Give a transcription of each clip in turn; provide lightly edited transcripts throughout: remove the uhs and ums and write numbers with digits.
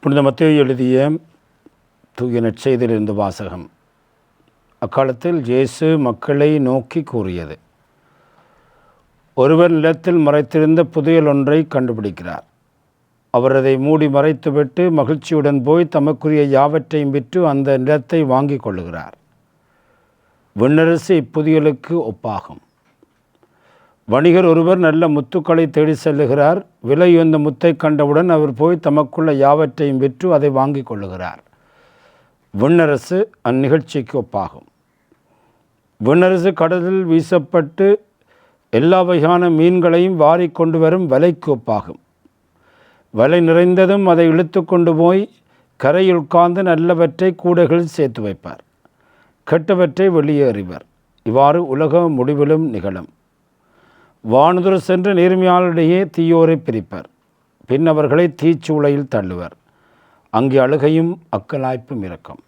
புனித மத்தேயு எழுதிய தூய நற்செய்தியிலிருந்து வாசகம். அக்காலத்தில் இயேசு மக்களை நோக்கி கூறியது: ஒருவர் நிலத்தில் மறைத்திருந்த புதையல் ஒன்றை கண்டுபிடிக்கிறார். அவர் அதை மூடி மறைத்துவிட்டு மகிழ்ச்சியுடன் போய் தமக்குரிய யாவற்றையும் விற்று அந்த நிலத்தை வாங்கி கொள்ளுகிறார். விண்ணரசு இப்புதையலுக்கு ஒப்பாகும். வணிகர் ஒருவர் நல்ல முத்துக்களை தேடி செல்லுகிறார். விலையுயர்ந்த முத்தை கண்டவுடன் அவர் போய் தமக்குள்ள யாவற்றையும் விற்று அதை வாங்கி கொள்ளுகிறார். விண்ணரசு அந்நிகழ்ச்சிக்கு ஒப்பாகும். விண்ணரசு கடலில் வீசப்பட்டு எல்லா வகையான மீன்களையும் வாரி கொண்டு வரும் வலைக்கு ஒப்பாகும். வலை நிறைந்ததும் அதை இழுத்து கொண்டு போய் கரையில் உட்கார்ந்து நல்லவற்றை கூடைகளில் சேர்த்து வைப்பார், கெட்டவற்றை வெளியே எறிவர். இவ்வாறு உலக முடிவிலும் நிகழும். வானுதர் சென்று நேர்மையாளரிடையே தீயோரை பிரிப்பர். பின் அவர்களை தீச்சூளையில் தள்ளுவர். அங்கே அழுகையும் அக்கலாய்ப்பும் இருக்கும்.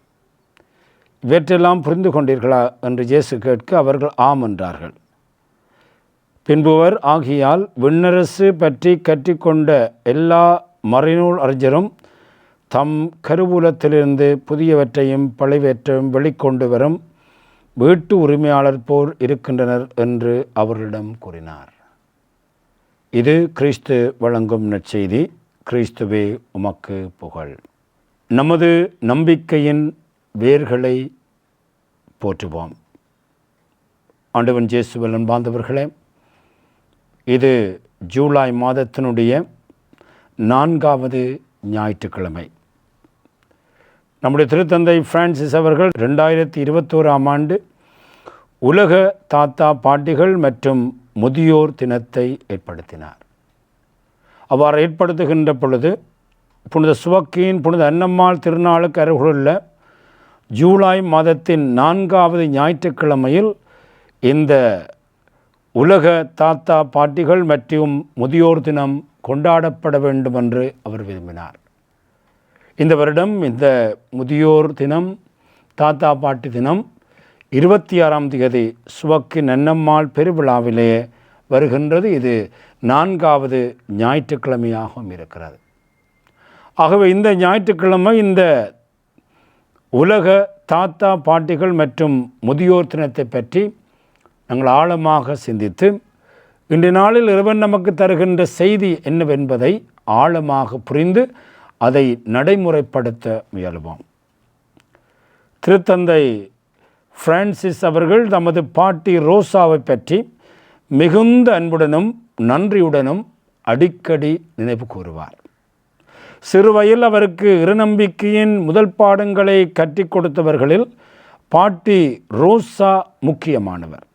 இவற்றெல்லாம் புரிந்து கொண்டீர்களா என்று இயேசு கேட்க அவர்கள் ஆம் என்றார்கள். பின்புவர் ஆகியால் விண்ணரசு பற்றி கற்றுக்கொண்ட எல்லா மறைநூல் அறிஞரும் தம் கருவூலத்திலிருந்து புதியவற்றையும் பழையவற்றையும் வெளிக்கொண்டு வரும் வீட்டு உரிமையாளர் போல் இருக்கின்றனர் என்று அவர்களிடம் கூறினார். இது கிறிஸ்து வழங்கும் நற்செய்தி. கிறிஸ்துவே உமக்கு புகழ். நமது நம்பிக்கையின் வேர்களை போற்றுவோம். ஆண்டவன் இயேசுவில் அன்பார்ந்தவர்களே, இது ஜூலை மாதத்தினுடைய 4வது ஞாயிற்றுக்கிழமை. நம்முடைய திருத்தந்தை பிரான்சிஸ் அவர்கள் 2021ஆம் ஆண்டு உலக தாத்தா பாட்டிகள் மற்றும் முதியோர் தினத்தை ஏற்படுத்தினார். அவ்வாறு ஏற்படுத்துகின்ற பொழுது புனித சுவக்கியின் புனித அன்னம்மாள் திருநாளுக்கு அருகிலுள்ள ஜூலை மாதத்தின் 4வது ஞாயிற்றுக்கிழமையில் இந்த உலக தாத்தா பாட்டிகள் மற்றும் முதியோர் தினம் கொண்டாடப்பட வேண்டும் என்று அவர் விரும்பினார். இந்த வருடம் இந்த முதியோர் தினம், தாத்தா பாட்டி தினம் 26ஆம் தேதி சுவக்கின் அன்னம்மாள் பெருவிழாவிலே வருகின்றது. இது 4வது ஞாயிற்றுக்கிழமையாகவும் இருக்கிறது. ஆகவே இந்த ஞாயிற்றுக்கிழமை இந்த உலக தாத்தா பாட்டிகள் மற்றும் முதியோர் தினத்தை பற்றி நாங்கள் ஆழமாக சிந்தித்து இன்றைய நாளில் இறைவன் நமக்கு தருகின்ற செய்தி என்னவென்பதை ஆழமாக புரிந்து அதை நடைமுறைப்படுத்த முயல்வோம். திருத்தந்தை பிரான்சிஸ் அவர்கள் தமது பாட்டி ரோசாவை பற்றி மிகுந்த அன்புடனும் நன்றியுடனும் அடிக்கடி நினைவு கூறுவார். சிறுவயதில் அவருக்கு இருநம்பிக்கையின் முதல் பாடங்களை கற்றுக் கொடுத்தவர்களில் பாட்டி ரோசா முக்கியமானவர்.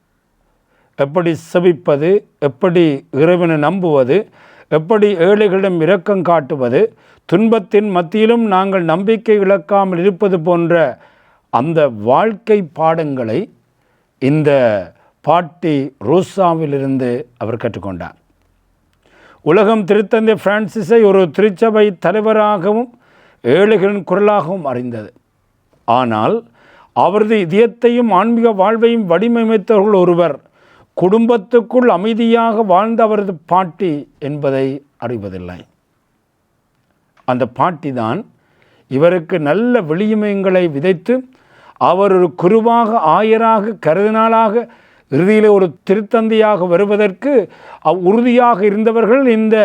எப்படி செபிப்பது, எப்படி இறைவனை நம்புவது, எப்படி ஏழைகளிடம் இரக்கம் காட்டுவது, துன்பத்தின் மத்தியிலும் நாங்கள் நம்பிக்கை இழக்காமல் இருப்பது போன்ற அந்த வாழ்க்கை பாடங்களை இந்த பாட்டி ரோசாவிலிருந்து அவர் கற்றுக்கொண்டார். உலகம் திருத்தந்தை பிரான்சிஸை ஒரு திருச்சபை தலைவராகவும் ஏழைகளின் குரலாகவும் அறிந்தது. ஆனால் அவரது இதயத்தையும் ஆன்மீக வாழ்வையும் வடிவமைத்தவர்கள் ஒருவர் குடும்பத்துக்குள் அமைதியாக வாழ்ந்த அவரது பாட்டி என்பதை அறிவதில்லை. அந்த பாட்டி தான் இவருக்கு நல்ல விளியமயங்களை விதைத்து அவர் ஒரு குருவாக, ஆயராக, கருதினாளாக, இறுதியில் ஒரு திருத்தந்தையாக வருவதற்கு உறுதியாக இருந்தவர்கள். இந்த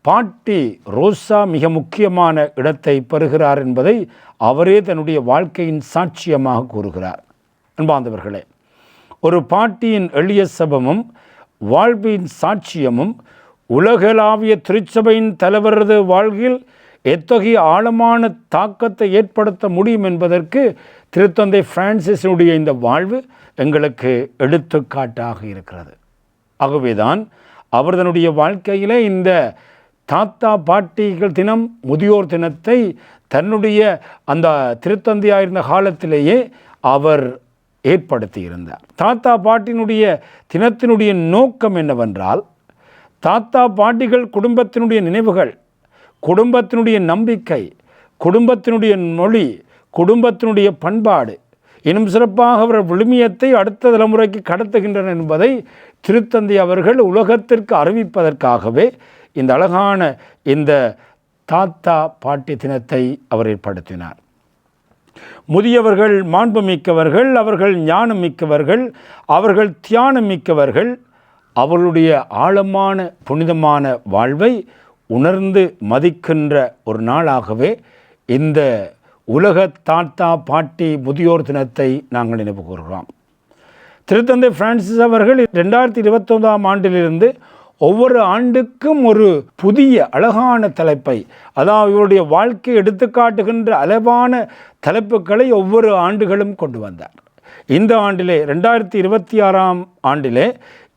பாட்டி ரோசா மிக முக்கியமான இடத்தை பெறுகிறார் என்பதை அவரே தன்னுடைய வாழ்க்கையின் சாட்சியமாக கூறுகிறார். அன்பார்ந்தவர்களே, ஒரு பாட்டியின் எளிய சபமும் வாழ்வின் சாட்சியமும் உலகளாவிய திருச்சபையின் தலைவரது வாழ்வில் எத்தகைய ஆழமான தாக்கத்தை ஏற்படுத்த முடியும் என்பதற்கு திருத்தந்தை பிரான்சிஸுடைய இந்த வாழ்வு எங்களுக்கு எடுத்துக்காட்டாக இருக்கிறது. ஆகவேதான் அவர் தன்னுடைய வாழ்க்கையிலே இந்த தாத்தா பாட்டிகள் தினம், முதியோர் தினத்தை தன்னுடைய அந்த திருத்தந்தையாயிருந்த காலத்திலேயே அவர் ஏற்படுத்தி இருந்தார். தாத்தா பாட்டினுடைய தினத்தினுடைய நோக்கம் என்னவென்றால், தாத்தா பாட்டிகள் குடும்பத்தினுடைய நினைவுகள், குடும்பத்தினுடைய நம்பிக்கை, குடும்பத்தினுடைய மொழி, குடும்பத்தினுடைய பண்பாடு, இன்னும் சிறப்பாக அவர் விழுமியத்தை அடுத்த தலைமுறைக்கு கடத்துகின்றனர் என்பதை திருத்தந்தை அவர்கள் உலகத்திற்கு அறிவிப்பதற்காகவே இந்த அழகான இந்த தாத்தா பாட்டி தினத்தை அவர் ஏற்படுத்தினார். முதியவர்கள் மாண்புமிக்கவர்கள், அவர்கள் ஞானம் மிக்கவர்கள், அவர்கள் தியானம் மிக்கவர்கள், அவர்களுடைய ஆழமான புனிதமான வாழ்வை உணர்ந்து மதிக்கின்ற ஒரு நாளாகவே இந்த உலக தாத்தா பாட்டி முதியோர் தினத்தை நாங்கள் நினைவு கூறுகிறோம். திருத்தந்தை பிரான்சிஸ் அவர்கள் 2021ஆம் ஆண்டிலிருந்து ஒவ்வொரு ஆண்டுக்கும் ஒரு புதிய அழகான தலைப்பை, அதாவது இவருடைய வாழ்க்கையை எடுத்துக்காட்டுகின்ற அளவான தலைப்புகளை ஒவ்வொரு ஆண்டுகளும் கொண்டு வந்தார். இந்த ஆண்டிலே 2026ஆம் ஆண்டிலே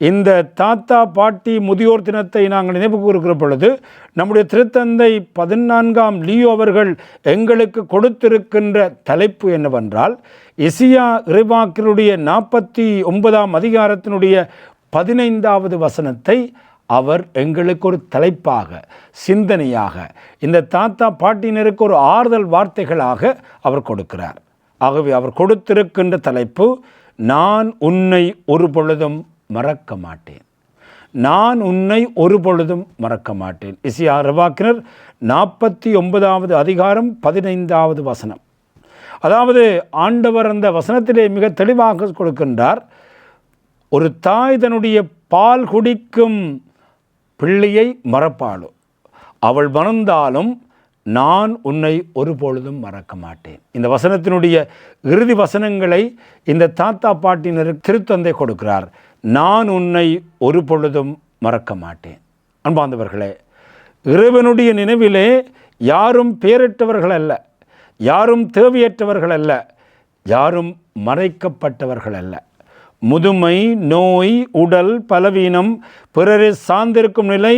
இந்த தாத்தா பாட்டி முதியோர் தினத்தை நாங்கள் நினைவு கூறுகிற பொழுது நம்முடைய திருத்தந்தை 14ஆம் லியோ அவர்கள் எங்களுக்கு கொடுத்திருக்கின்ற தலைப்பு என்னவென்றால், எசியா இறைவாக்கினுடைய 49ஆம் அதிகாரத்தினுடைய 15வது வசனத்தை அவர் எங்களுக்கு ஒரு தலைப்பாக, சிந்தனையாக, இந்த தாத்தா பாட்டினருக்கு ஒரு ஆறுதல் வார்த்தைகளாக அவர் கொடுக்கிறார். ஆகவே அவர் கொடுத்திருக்கின்ற தலைப்பு, நான் உன்னை ஒரு பொழுதும் மறக்க மாட்டேன். நான் உன்னை ஒரு பொழுதும் மறக்க மாட்டேன். எசியா இறைவாக்கினர் 49வது அதிகாரம் 15வது வசனம். அதாவது ஆண்டவர் அந்த வசனத்திலே மிக தெளிவாக கொடுக்கின்றார், ஒரு தாய் தன்னுடைய பால் குடிக்கும் பிள்ளையை மறப்பாளோ, அவள் மறந்தாலும் நான் உன்னை ஒரு பொழுதும் மறக்க மாட்டேன். இந்த வசனத்தினுடைய இறுதி வசனங்களை இந்த தாத்தா பாட்டினருக்கு திருத்தந்தை கொடுக்கிறார். நான் உன்னை ஒரு பொழுதும் மறக்க மாட்டேன். அன்பார்ந்தவர்களே, இறைவனுடைய நினைவிலே யாரும் பேரற்றவர்கள் அல்ல, யாரும் தேவையற்றவர்கள் அல்ல, யாரும் மறைக்கப்பட்டவர்கள் அல்ல. முதுமை, நோய், உடல் பலவீனம், பிறரை சார்ந்திருக்கும் நிலை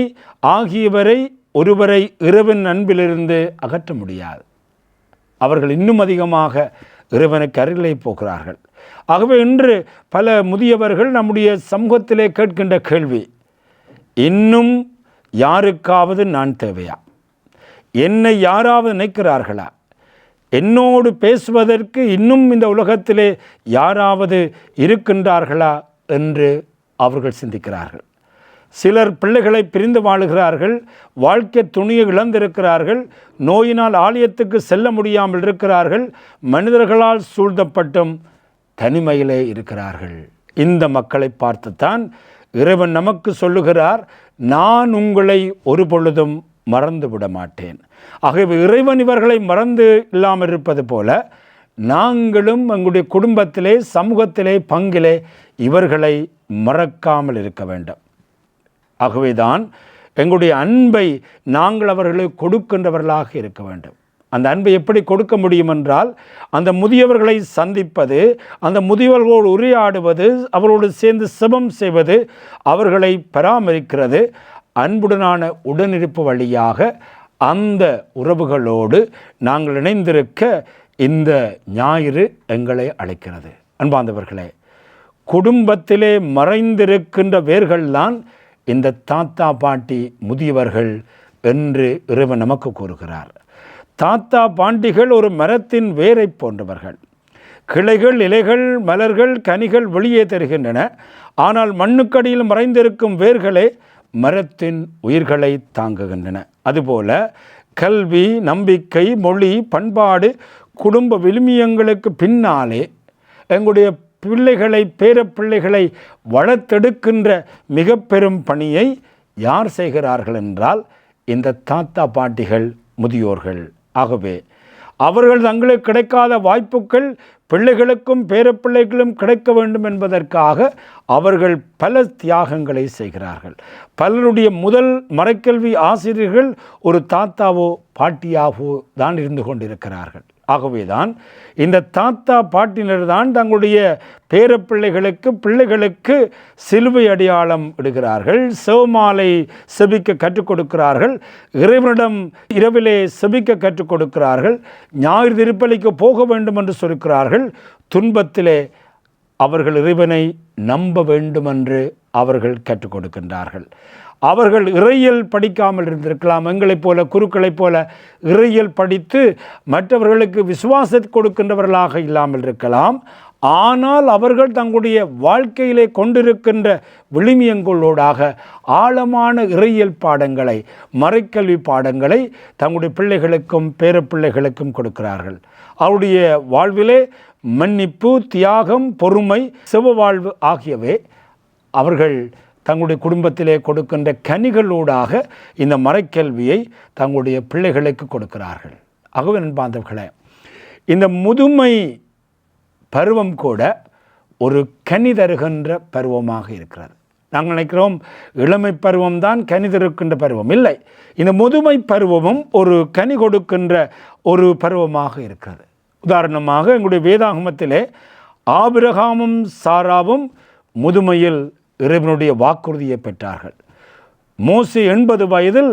ஆகியவரை ஒருவரை இறைவன் அன்பிலிருந்து அகற்ற முடியாது. அவர்கள் இன்னும் அதிகமாக இறைவனுக்கு அருகிலே போகிறார்கள். ஆகவே இன்று பல முதியவர்கள் நம்முடைய சமூகத்திலே கேட்கின்ற கேள்வி, இன்னும் யாருக்காவது நான் தேவையா? என்னை யாராவது நினைக்கிறார்களா? என்னோடு பேசுவதற்கு இன்னும் இந்த உலகத்திலே யாராவது இருக்கின்றார்களா என்று அவர்கள் சிந்திக்கிறார்கள். சிலர் பிள்ளைகளை பிரிந்து வாழுகிறார்கள், வாழ்க்கை துணியை இழந்திருக்கிறார்கள், நோயினால் ஆலயத்துக்கு செல்ல முடியாமல் இருக்கிறார்கள், மனிதர்களால் சூழ்ந்தப்பட்டும் தனிமையிலே இருக்கிறார்கள். இந்த மக்களை பார்த்துத்தான் இறைவன் நமக்கு சொல்லுகிறார், நான் உங்களை ஒரு பொழுதும் மறந்து விட மாட்டேன். ஆகவே இறைவன் இவர்களை மறந்து இல்லாமல் இருப்பது போல நாங்களும் எங்களுடைய குடும்பத்திலே, சமூகத்திலே, பங்கிலே இவர்களை மறக்காமல் இருக்க வேண்டும். ஆகவேதான் எங்களுடைய அன்பை நாங்கள் அவர்களுக்கு கொடுக்கின்றவர்களாக இருக்க வேண்டும். அந்த அன்பை எப்படி கொடுக்க முடியும் என்றால், அந்த முதியவர்களை சந்திப்பது, அந்த முதியவர்களோடு உரையாடுவது, அவரோடு சேர்ந்து செபம் செய்வது, அவர்களை பராமரிக்கிறது, அன்புடனான உடனிருப்பு வழியாக அந்த உறவுகளோடு நாங்கள் இணைந்திருக்க இந்த ஞாயிறு எங்களை அழைக்கிறது. அன்பார்ந்தவர்களே, குடும்பத்திலே மறைந்திருக்கின்ற வேர்கள்தான் இந்த தாத்தா பாட்டி முதியவர்கள் என்று இறைவன் நமக்கு கூறுகிறார். தாத்தா பாண்டிகள் ஒரு மரத்தின் வேரை போன்றவர்கள். கிளைகள், இலைகள், மலர்கள், கனிகள் வெளியே தருகின்றன. ஆனால் மண்ணுக்கடியில் மறைந்திருக்கும் வேர்களே மரத்தின் உயிர்களை தாங்குகின்றன. அதுபோல கல்வி, நம்பிக்கை, மொழி, பண்பாடு, குடும்ப விழுமியங்களுக்கு பின்னாலே எங்களுடைய பிள்ளைகளை, பேரப்பிள்ளைகளை வளர்த்தெடுக்கின்ற மிக பெரும் பணியை யார் செய்கிறார்கள் என்றால் இந்த தாத்தா பாட்டிகள், முதியோர்கள். ஆகவே அவர்கள் தங்களுக்கு கிடைக்காத வாய்ப்புகள் பிள்ளைகளுக்கும் பேரப்பிள்ளைகளும் கிடைக்க வேண்டும் என்பதற்காக அவர்கள் பல தியாகங்களை செய்கிறார்கள். பலருடைய முதல் மறைக்கல்வி ஆசிரியர்கள் ஒரு தாத்தாவோ பாட்டியாவோ தான் இருந்து கொண்டிருக்கிறார்கள். ஆகவேதான் இந்த தாத்தா பாட்டினர் தான் தங்களுடைய பிள்ளைகளுக்கு சிலுவை அடையாளம் இடுகிறார்கள், செவமாலை செபிக்க கற்றுக் கொடுக்கிறார்கள், இறைவனிடம் இரவிலே செபிக்க கற்றுக் கொடுக்கிறார்கள், ஞாயிறு திருப்பலிக்கு போக வேண்டும் என்று சொல்கிறார்கள், துன்பத்திலே அவர்கள் இறைவனை நம்ப வேண்டும் என்று அவர்கள் கற்றுக் கொடுக்கின்றார்கள். அவர்கள் இறையியல் படிக்காமல் இருந்திருக்கலாம், எங்களைப் போல குருக்களைப் போல இறையியல் படித்து மற்றவர்களுக்கு விசுவாசத்தை கொடுக்கின்றவர்களாக இல்லாமல் இருக்கலாம். ஆனால் அவர்கள் தங்களுடைய வாழ்க்கையிலே கொண்டிருக்கின்ற விழுமியங்களோடாக ஆழமான இறையியல் பாடங்களை, மறைக்கல்வி பாடங்களை தங்களுடைய பிள்ளைகளுக்கும் பேரப்பிள்ளைகளுக்கும் கொடுக்கிறார்கள். அவருடைய வாழ்விலே மன்னிப்பு, தியாகம், பொறுமை, சிவவாழ்வு ஆகியவை அவர்கள் தங்களுடைய குடும்பத்திலே கொடுக்கின்ற கனிகளூடாக இந்த மறைக்கல்வியை தங்களுடைய பிள்ளைகளுக்கு கொடுக்கிறார்கள். ஆகவே நண்பார்ந்தவர்களே, இந்த முதுமை பருவம் கூட ஒரு கனி தருகின்ற பருவமாக இருக்கிறது. நாங்கள் நினைக்கிறோம் இளமை பருவம்தான் கனி தருகின்ற பருவம். இல்லை, இந்த முதுமை பருவமும் ஒரு கனி கொடுக்கின்ற ஒரு பருவமாக இருக்கிறது. உதாரணமாக எங்களுடைய வேதாகமத்திலே ஆபிரகாமும் சாராவும் முதுமையில் இறைவனுடைய வாக்குறுதியை பெற்றார்கள். மோசே 80 வயதில்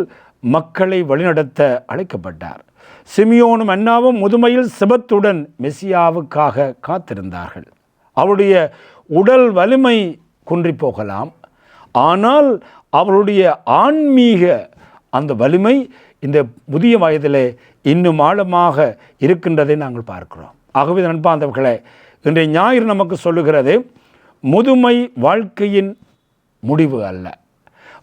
மக்களை வழிநடத்த அழைக்கப்பட்டார். சிமியோனும் அன்னாவும் முதுமையில் செபத்துடன் மெசியாவுக்காக காத்திருந்தார்கள். அவருடைய உடல் வலிமை குன்றி போகலாம், ஆனால் அவருடைய ஆன்மீக அந்த வலிமை இந்த புதிய வயதிலே இன்னும் ஆழமாக இருக்கின்றதை நாங்கள் பார்க்கிறோம். ஆகவே நண்பார்ந்தவர்களே, இன்றைய ஞாயிறு நமக்கு சொல்லுகிறது, முதுமை வாழ்க்கையின் முடிவு அல்ல,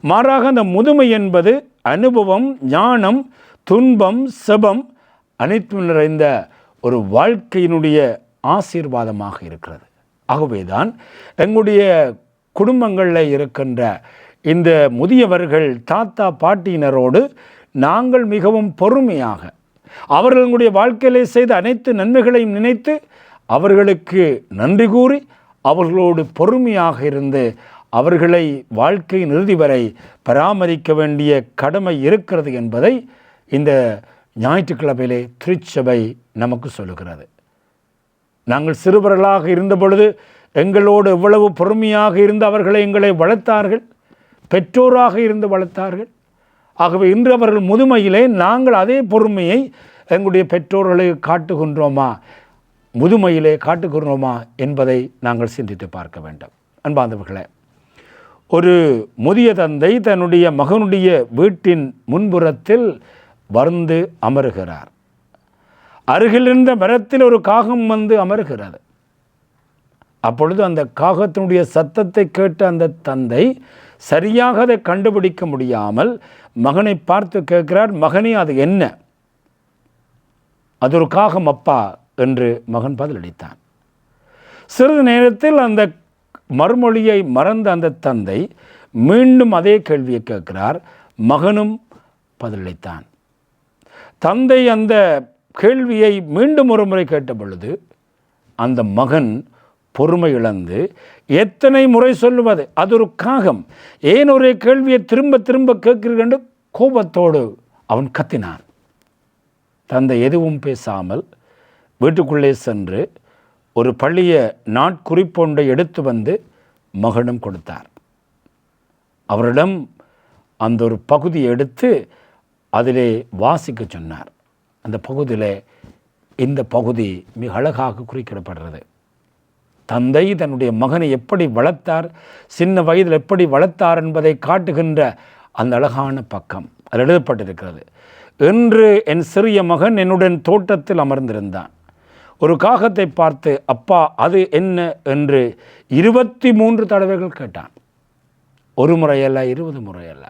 மாறாக அந்த முதுமை என்பது அனுபவம், ஞானம், துன்பம், செபம் அனைத்தும் நிறைந்த ஒரு வாழ்க்கையினுடைய ஆசீர்வாதமாக இருக்கிறது. ஆகவேதான் எங்களுடைய குடும்பங்களில் இருக்கின்ற இந்த முதியவர்கள், தாத்தா பாட்டியினரோடு நாங்கள் மிகவும் பொறுமையாக அவர்களுடைய வாழ்க்கையிலே செய்த அனைத்து நன்மைகளையும் நினைத்து அவர்களுக்கு நன்றி கூறி அவர்களோடு பொறுமையாக இருந்து அவர்களை வாழ்க்கையின் இறுதி வரை பராமரிக்க வேண்டிய கடமை இருக்கிறது என்பதை இந்த ஞாயிற்றுக்கிழமையிலே திருச்சபை நமக்கு சொல்லுகிறது. நாங்கள் சிறுவர்களாக இருந்த பொழுது எங்களோடு எவ்வளவு பொறுமையாக இருந்து அவர்களை எங்களை வளர்த்தார்கள், பெற்றோராக இருந்து வளர்த்தார்கள். ஆகவே இன்று அவர்கள் முதுமையிலே நாங்கள் அதே பொறுமையை எங்களுடைய பெற்றோர்களை காட்டுகின்றோமா, முதுமையிலே காட்டுகின்றோமா என்பதை நாங்கள் சிந்தித்து பார்க்க வேண்டும். அன்பார்ந்தவர்களே, ஒரு முதிய தந்தை தன்னுடைய மகனுடைய வீட்டின் முன்புறத்தில் வந்து அமருகிறார். அருகில் இருந்த மரத்தில் ஒரு காகம் வந்து அமருகிறது. அப்பொழுது அந்த காகத்தினுடைய சத்தத்தை கேட்ட அந்த தந்தை சரியாக அதை கண்டுபிடிக்க முடியாமல் மகனை பார்த்து கேட்கிறார், மகனே அது என்ன? அது ஒரு காகம் அப்பா என்று மகன் பதிலளித்தான். சிறிது நேரத்தில் அந்த மறுமொழியை மறந்த அந்த தந்தை மீண்டும் அதே கேள்வியை கேட்கிறார். மகனும் பதிலளித்தான். தந்தை அந்த கேள்வியை மீண்டும் ஒரு முறை கேட்ட பொழுது அந்த மகன் பொறுமை இழந்து, எத்தனை முறை சொல்லுவது, அது ஒரு காகம், ஏன் ஒரே கேள்வியை திரும்ப திரும்ப கேட்கிறீர்கள் என்று கோபத்தோடு அவன் கத்தினான். தந்தை எதுவும் பேசாமல் வீட்டுக்குள்ளே சென்று ஒரு பள்ளிய நாட்குறிப்பொன்றை எடுத்து வந்து மகனும் கொடுத்தார். அவரிடம் அந்த ஒரு பகுதியை எடுத்து அதிலே வாசிக்க சொன்னார். அந்த பகுதியில் இந்த பகுதி மிக அழகாக குறிப்பிடப்படுறது. தந்தை தன்னுடைய மகனை எப்படி வளர்த்தார், சின்ன வயதில் எப்படி வளர்த்தார் என்பதை காட்டுகின்ற அந்த அழகான பக்கம் அது எழுதப்பட்டிருக்கிறது. இன்று என் சிறிய மகன் என்னுடன் தோட்டத்தில் அமர்ந்திருந்தான். ஒரு காகத்தை பார்த்து, அப்பா அது என்ன என்று 23 தடவைகள் கேட்டான். ஒரு முறையல்ல, 20 முறையல்ல,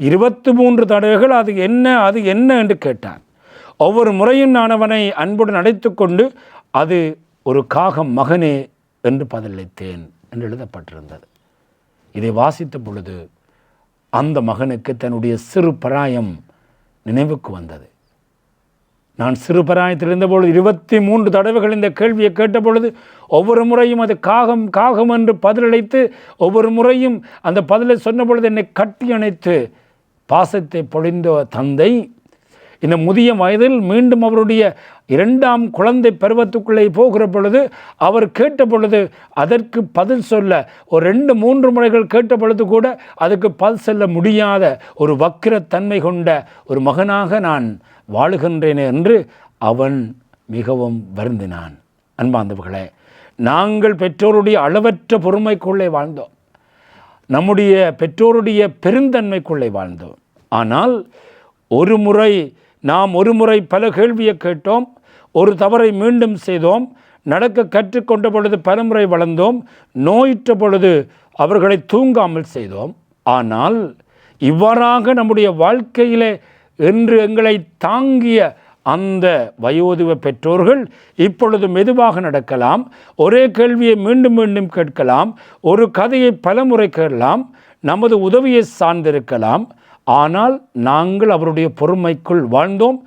23 தடவைகள் அது என்ன அது என்ன என்று கேட்டான். ஒவ்வொரு முறையும் நான் அவனை அன்புடன் அழைத்து கொண்டு அது ஒரு காகம் மகனே என்று பதிலளித்தேன் என்று எழுதப்பட்டிருந்தது. இதை வாசித்த பொழுது அந்த மகனுக்கு தன்னுடைய சிறு பிராயம் நினைவுக்கு வந்தது. நான் சிறு பிராயத்தில் இருந்தபொழுது 23 தடவைகள் இந்த கேள்வியை கேட்ட பொழுது ஒவ்வொரு முறையும் அது காகம் காகம் என்று பதிலளித்து ஒவ்வொரு முறையும் அந்த பதிலை சொன்ன பொழுது என்னை கட்டி அணைத்து பாசத்தை பொழிந்த தந்தை இந்த முதிய வயதில் மீண்டும் அவருடைய 2ஆம் குழந்தை பருவத்துக்குள்ளே போகிற பொழுது அவர் கேட்ட பொழுது அதற்கு பதில் சொல்ல ஒரு 2-3 முறைகள் கேட்ட பொழுது கூட அதுக்கு பதில் சொல்ல முடியாத ஒரு வக்கிரத்தன்மை கொண்ட ஒரு மகனாக நான் வாழுகின்றேனே என்று அவன் மிகவும் வருந்தினான். அன்பார்ந்தவர்களே, நாங்கள் பெற்றோருடைய அளவற்ற பொறுமைக்குள்ளே வாழ்ந்தோம், நம்முடைய பெற்றோருடைய பெருந்தன்மைக்குள்ளே வாழ்ந்தோம். ஆனால் ஒரு முறை பல கேள்வியை கேட்டோம், ஒரு தவறை மீண்டும் செய்தோம், நடக்க கற்றுக்கொண்ட பொழுது பலமுறை வளர்ந்தோம், நோயிற்ற பொழுது அவர்களை தூங்காமல் செய்தோம். ஆனால் இவ்வாறாக நம்முடைய வாழ்க்கையிலே என்று எங்களை தாங்கிய அந்த வயோதிப பெற்றோர்கள் இப்பொழுது மெதுவாக நடக்கலாம், ஒரே கேள்வியை மீண்டும் மீண்டும் கேட்கலாம், ஒரு கதையை பலமுறை கேட்கலாம், நமது உதவியை சார்ந்திருக்கலாம். ஆனால் நாங்கள் அவருடைய பொறுமைக்குள் வாழ்ந்தோம்.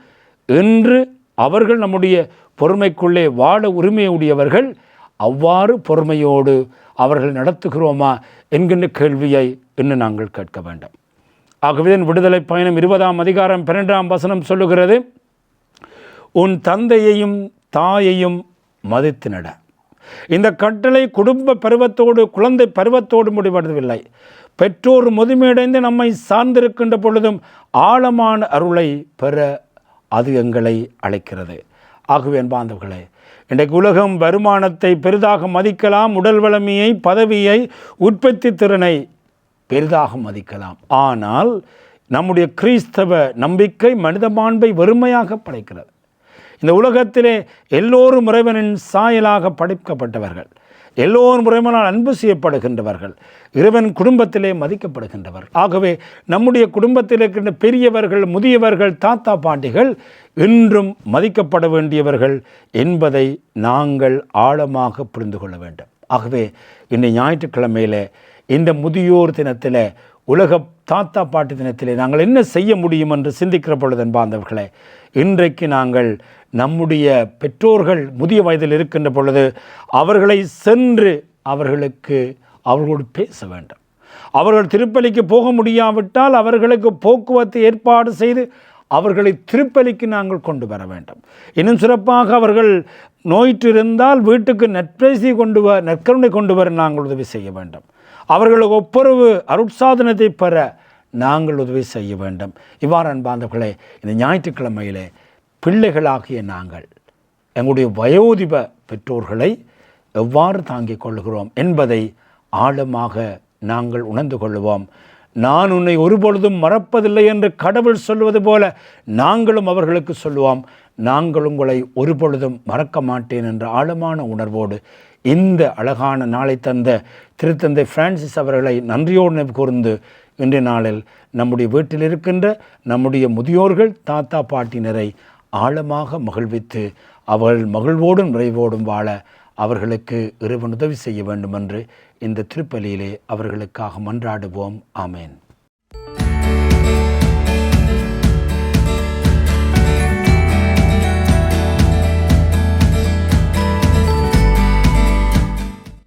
என்று அவர்கள் நம்முடைய பொறுமைக்குள்ளே வாழ உரிமையுடையவர்கள். அவ்வாறு பொறுமையோடு அவர்கள் நடத்துகிறோமா என்கின்ற கேள்வியை இன்னும் நாங்கள் கேட்க வேண்டும். ஆகவே விடுதலை பயணம் 20ஆம் அதிகாரம் 12ஆம் வசனம் சொல்லுகிறது, உன் தந்தையையும் தாயையும் மதித்து நட. இந்த கட்டளை குடும்ப பருவத்தோடு குழந்தை பருவத்தோடு முடிவடையவில்லை. பெற்றோர் முதுமையடைந்து நம்மை சார்ந்திருக்கின்ற பொழுதும் ஆழமான அருளை பெற அது எங்களை அழைக்கிறது. ஆகவே அன்பார்ந்தவர்களே, இன்றைக்கு உலகம் வருமானத்தை பெரிதாக மதிக்கலாம், உடல் வலிமையை, பதவியை, உற்பத்தி திறனை பெரிதாக மதிக்கலாம். ஆனால் நம்முடைய கிறிஸ்தவ நம்பிக்கை மனித மாண்பை வெறுமையாக படைக்கிறது. இந்த உலகத்திலே எல்லோரும் இறைவனின் சாயலாக படைக்கப்பட்டவர்கள், எல்லோரும் இறைவனால் அன்பு செய்யப்படுகின்றவர்கள், இறைவன் குடும்பத்திலே மதிக்கப்படுகின்றவர். ஆகவே நம்முடைய குடும்பத்தில் இருக்கின்ற பெரியவர்கள், முதியவர்கள், தாத்தா பாட்டிகள் இன்றும் மதிக்கப்பட வேண்டியவர்கள் என்பதை நாங்கள் ஆழமாக புரிந்து கொள்ள வேண்டும். ஆகவே இந்த ஞாயிற்றுக்கிழமையில் இந்த முதியோர் தினத்தில், உலக தாத்தா பாட்டி தினத்திலே நாங்கள் என்ன செய்ய முடியும் என்று சிந்திக்கிற பொழுது அன்பார்ந்தவர்களே, இன்றைக்கு நாங்கள் நம்முடைய பெற்றோர்கள் முதிய வயதில் இருக்கின்ற பொழுது அவர்களை சென்று அவர்களோடு பேச வேண்டும். அவர்கள் திருப்பலிக்கு போக முடியாவிட்டால் அவர்களுக்கு போக்குவரத்து ஏற்பாடு செய்து அவர்களை திருப்பலிக்கு நாங்கள் கொண்டு வர வேண்டும். இன்னும் சிறப்பாக அவர்கள் நோயிற்றிருந்தால் வீட்டுக்கு நற்கருணை கொண்டு வர நாங்கள் உதவி செய்ய வேண்டும். அவர்களுக்கு ஒப்புரவு அருட்சாதனத்தை பெற நாங்கள் உதவி செய்ய வேண்டும். இவ்வாறு அன்பார்ந்தவர்களே, இந்த ஞாயிற்றுக்கிழமையிலே பிள்ளைகளாகிய நாங்கள் எங்களுடைய வயோதிப பெற்றோர்களை எவ்வாறு தாங்கிக் கொள்கிறோம் என்பதை ஆழமாக நாங்கள் உணர்ந்து கொள்வோம். நான் உன்னை ஒருபொழுதும் மறப்பதில்லை என்று கடவுள் சொல்வது போல நாங்களும் அவர்களுக்கு சொல்லுவோம், நாங்கள் உங்களை ஒருபொழுதும் மறக்க மாட்டேன் என்ற ஆழமான உணர்வோடு இந்த அழகான நாளை தந்த திருத்தந்தை பிரான்சிஸ் அவர்களை நன்றியோடு கூர்ந்து இன்றைய நாளில் நம்முடைய வீட்டில் இருக்கின்ற நம்முடைய முதியோர்கள், தாத்தா பாட்டினரை ஆழமாக மகிழ்வித்து அவர்கள் மகிழ்வோடும் நிறைவோடும் வாழ அவர்களுக்கு இறைவன் உதவி செய்ய வேண்டும் என்று இந்த திருப்பலியிலே அவர்களுக்காக மன்றாடுவோம். ஆமேன்.